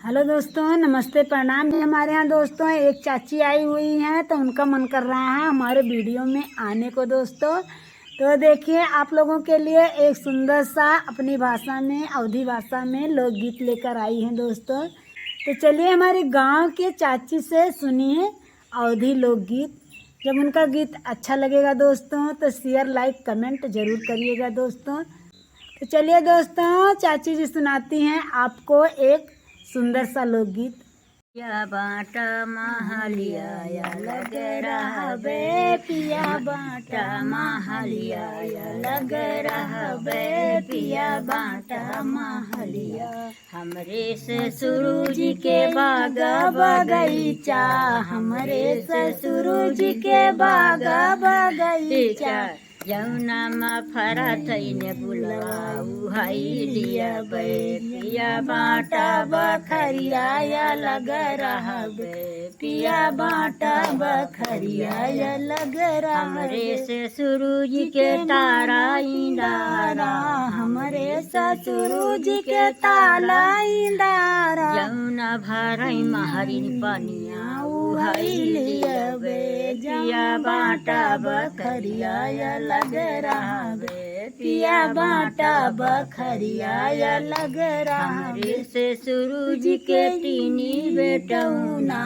Hello दोस्तों, नमस्ते, प्रणाम। हमारे यहाँ दोस्तों एक चाची आई हुई हैं तो उनका मन कर रहा है हमारे वीडियो में आने को दोस्तों। तो देखिए आप लोगों के लिए एक सुंदर सा अपनी भाषा में, अवधी भाषा में लोकगीत लेकर आई हैं दोस्तों। तो चलिए हमारे गांव के चाची से सुनिए अवधी लोकगीत। जब उनका गीत अच्छा लगेगा दोस्तों तो शेयर, लाइक, कमेंट जरूर करिएगा दोस्तों। तो चलिए दोस्तों, चाची जी सुनाती हैं आपको एक सुंदर सा लोकगीत। पिया बाटा महलिया या लग रहा बे, पिया बाटा महलिया या लग रहा बे, पिया बाटा महलिया। हमरे ससुर जी के बाग बगीचा, हमरे ससुर जी के बाग बगीचा। जमुना में फरा थईने बुलवाऊ हाई लिया बे, पिया बाटा बखरिया या लग रहा बे, पिया बाटा बखरिया या लग रहा। हमरे ससुर जी के तारा इंदारा, हमरे ससुर जी के ताला इंदारा। जमुना भरई महरिन पनिया उहाई लिया बे, पिया बाटा बखरिया या लग रहा बे, पिया बाटा बखरिया या लग रहा। हमरे ससुर जी के तीनी बेटौना,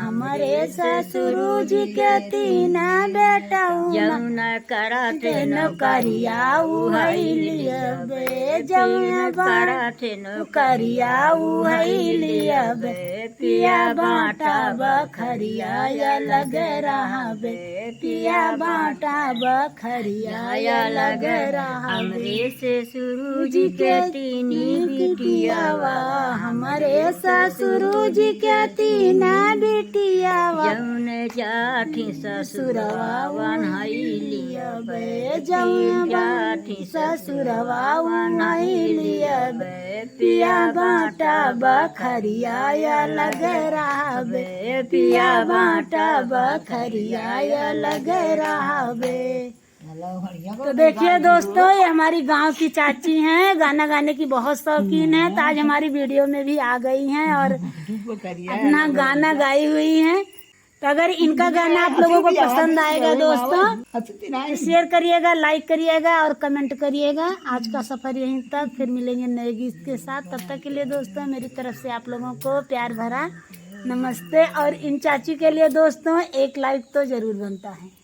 हमरे ससुर जी के तीना बेटौना। जमुना कराते नौकरिया उहाई लिया बे, जमुना कराते नौकरिया उहाई लिया बे, पिया बाटा बखरिया या लग रहा बे, पिया बाटा बखरिया या लग रहा। हमरे ससुर जी के तीनी बिटियावा, हमरे ससुर जी के तीना बिटियावा। जौन जाठी ससुरवा वन्हाई लिया बे, जौन जाठी ससुरवा वन्हाई लिया बे, पिया बाटा बखरिया या लग रहा बे, पिया बाटा बखरिया या लग रहा बे। तो देखिए दोस्तों, ये हमारी गांव की चाची हैं, गाना गाने की बहुत शौकीन है। तो आज हमारी वीडियो में भी आ गई हैं और अपना गाना गाई हुई हैं। तो अगर इनका गाना आप लोगों को पसंद आएगा दोस्तों, शेयर करिएगा, लाइक करिएगा और कमेंट करिएगा। आज का सफर यहीं तक, फिर मिलेंगे नए गीत के साथ। तब तक के लिए दोस्तों मेरी तरफ से आप लोगों को प्यार भरा नमस्ते। और इन चाची के लिए दोस्तों एक लाइक तो जरूर बनता है।